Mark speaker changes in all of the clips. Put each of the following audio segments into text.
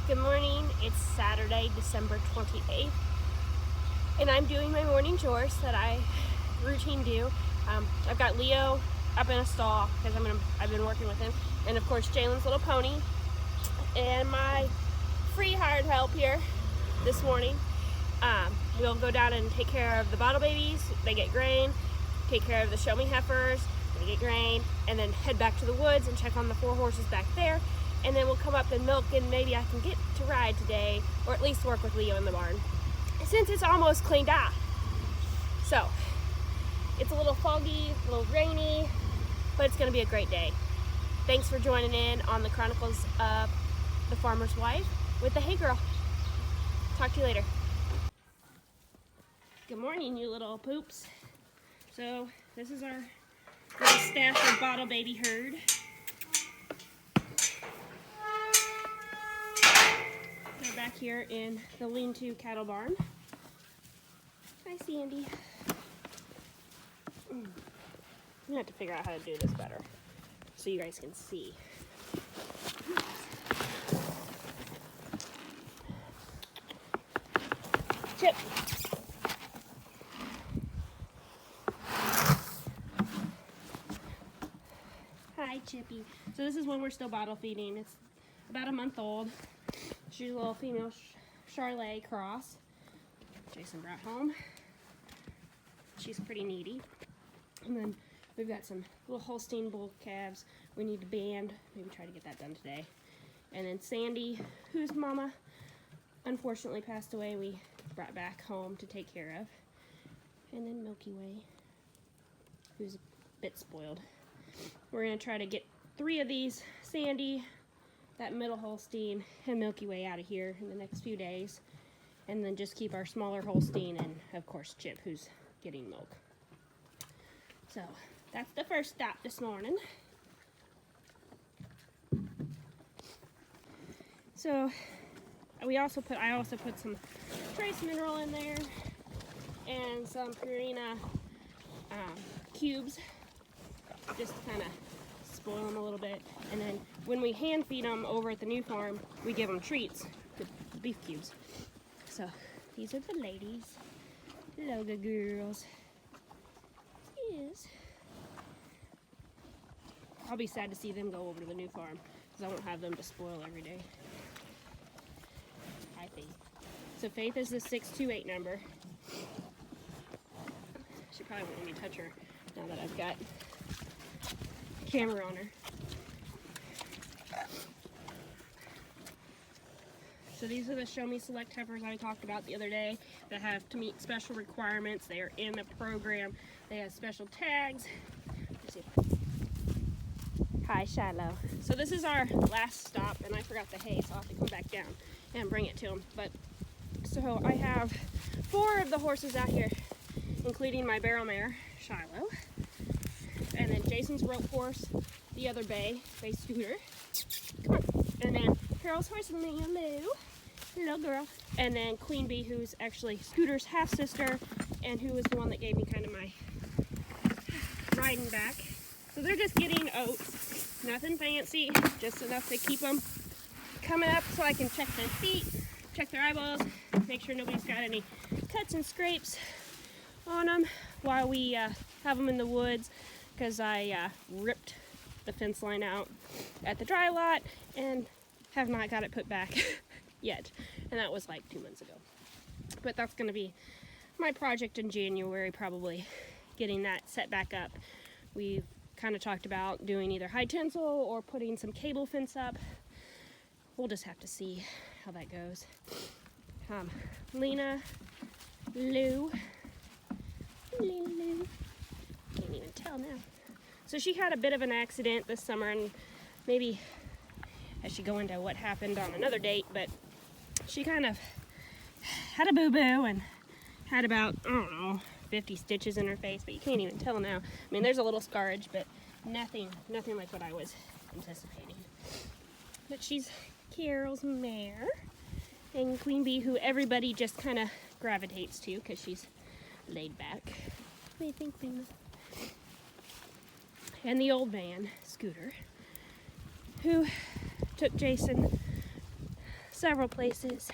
Speaker 1: Good morning. It's Saturday, December 28th, and I'm doing my morning chores that I routine do. I've got Leo up in a stall because I've been working with him, and of course Jalen's little pony, and my free hired help here this morning. We'll go down and take care of the bottle babies. They get grain. Take care of the ShowMe Heifers. They get grain, and then head back to the woods and check on the 4 horses back there. And then we'll come up and milk, and maybe I can get to ride today, or at least work with Leo in the barn, since it's almost cleaned out. So it's a little foggy, a little rainy, but it's going to be a great day. Thanks for joining in on the Chronicles of the Farmer's Wife with the Hey Girl. Talk to you later. Good morning, you little poops. So this is our little stash of bottle baby herd. They're back here in the lean-to cattle barn. Hi, Sandy. I'm gonna have to figure out how to do this better so you guys can see. Chip. Hi, Chippy. So this is when we're still bottle feeding. It's about a month old. She's a little female Charolais cross. Jason brought home. She's pretty needy. And then we've got some little Holstein bull calves we need to band. Maybe try to get that done today. And then Sandy, whose mama unfortunately passed away, we brought back home to take care of. And then Milky Way, who's a bit spoiled. We're going to try to get 3 of these, Sandy, that middle Holstein, and Milky Way out of here in the next few days. And then just keep our smaller Holstein and, of course, Chip, who's getting milk. So that's the first stop this morning. So I also put some trace mineral in there and some Purina cubes, just to kind of spoil them a little bit. And then when we hand feed them over at the new farm, we give them treats, the beef cubes. So these are the ladies. Hello, good girls. Yes. I'll be sad to see them go over to the new farm because I won't have them to spoil every day. Hi, Faith. So Faith is the 628 number. She probably won't let me touch her now that I've got camera on her. So these are the ShowMe Select Heifers I talked about the other day that have to meet special requirements. They are in the program. They have special tags. Hi, Shiloh. So this is our last stop, and I forgot the hay, so I'll have to come back down and bring it to them. But so I have 4 of the horses out here, including my barrel mare, Shiloh, and then Jason's rope horse, the other bay Scooter. Come on. And then Carol's horse, Leo. Hello, girl. And then Queen Bee, who's actually Scooter's half-sister, and who was the one that gave me kind of my riding back. So they're just getting oats. Nothing fancy, just enough to keep them coming up so I can check their feet, check their eyeballs, make sure nobody's got any cuts and scrapes on them while we have them in the woods, because I ripped the fence line out at the dry lot and have not got it put back yet, and that was like 2 months ago. But that's going to be my project in January, probably getting that set back up. We've kind of talked about doing either high tensile or putting some cable fence up. We'll just have to see how that goes. Lena, Lou, can't even tell now. So she had a bit of an accident this summer, and maybe I should go into what happened on another date, but she kind of had a boo-boo and had about, I don't know, 50 stitches in her face, but you can't even tell now. I mean, there's a little scarage, but nothing like what I was anticipating. But she's Carol's mare, and Queen Bee, who everybody just kind of gravitates to because she's laid back. What do you think, Lena? And the old man, Scooter, who took Jason several places.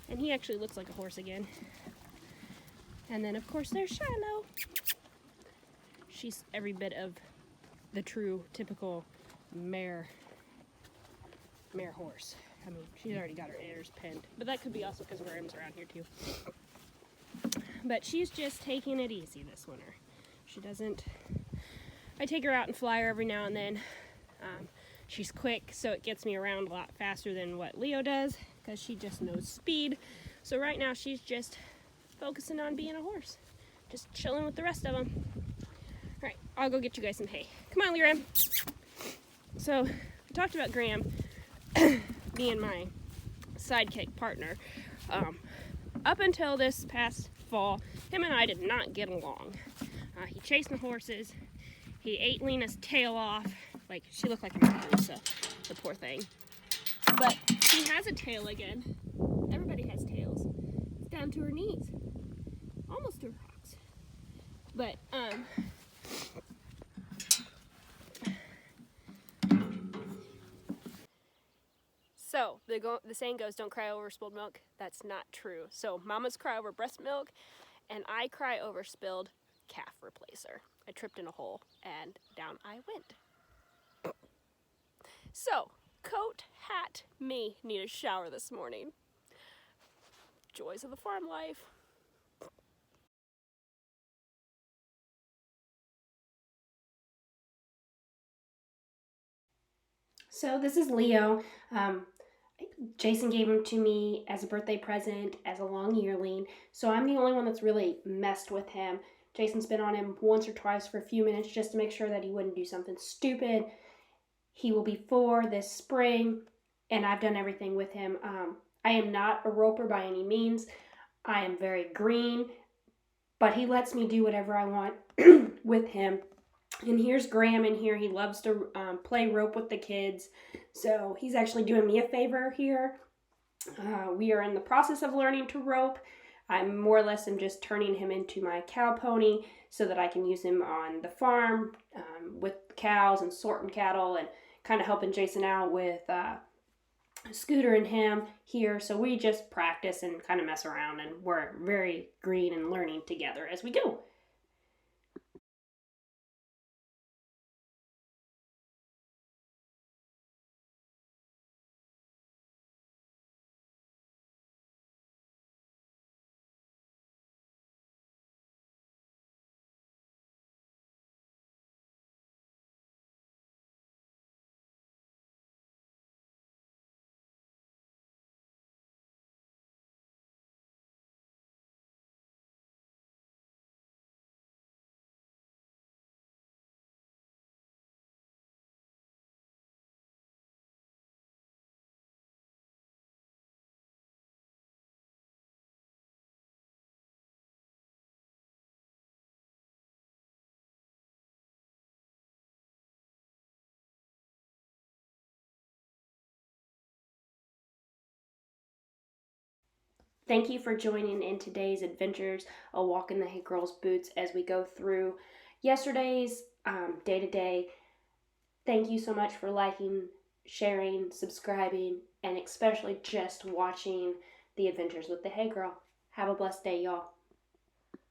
Speaker 1: And he actually looks like a horse again. And then of course there's Shiloh. She's every bit of the true typical mare horse. I mean, she's already got her ears pinned, but that could be also because Graham's around here too. But she's just taking it easy this winter. She doesn't, I take her out and fly her every now and then. She's quick, so it gets me around a lot faster than what Leo does, because she just knows speed. So right now she's just focusing on being a horse, just chilling with the rest of them. All right, I'll go get you guys some hay. Come on, Graham. So I talked about Graham being my sidekick partner. Up until this past fall, him and I did not get along. He chased the horses. He ate Lena's tail off. Like, she looked like a Medusa, the poor thing. But she has a tail again. Everybody has tails. It's down to her knees. Almost to her hocks. But, so, the saying goes, don't cry over spilled milk. That's not true. So, mamas cry over breast milk, and I cry over spilled calf replacer. I tripped in a hole, and down I went. So, coat, hat, me need a shower this morning. Joys of the farm life. So this is Leo. Jason gave him to me as a birthday present, as a long yearling. So I'm the only one that's really messed with him. Jason's been on him once or twice for a few minutes just to make sure that he wouldn't do something stupid. He will be 4 this spring, and I've done everything with him. I am not a roper by any means. I am very green, but he lets me do whatever I want with him. And here's Graham in here. He loves to play rope with the kids. So he's actually doing me a favor here. We are in the process of learning to rope. I'm more or less am just turning him into my cow pony so that I can use him on the farm with cows and sorting cattle and kind of helping Jason out with Scooter and him here. So we just practice and kind of mess around, and we're very green and learning together as we go. Thank you for joining in today's adventures, a walk in the HayGirls boots as we go through yesterday's day-to-day. Thank you so much for liking, sharing, subscribing, and especially just watching the adventures with the HayGirl. Have a blessed day, y'all.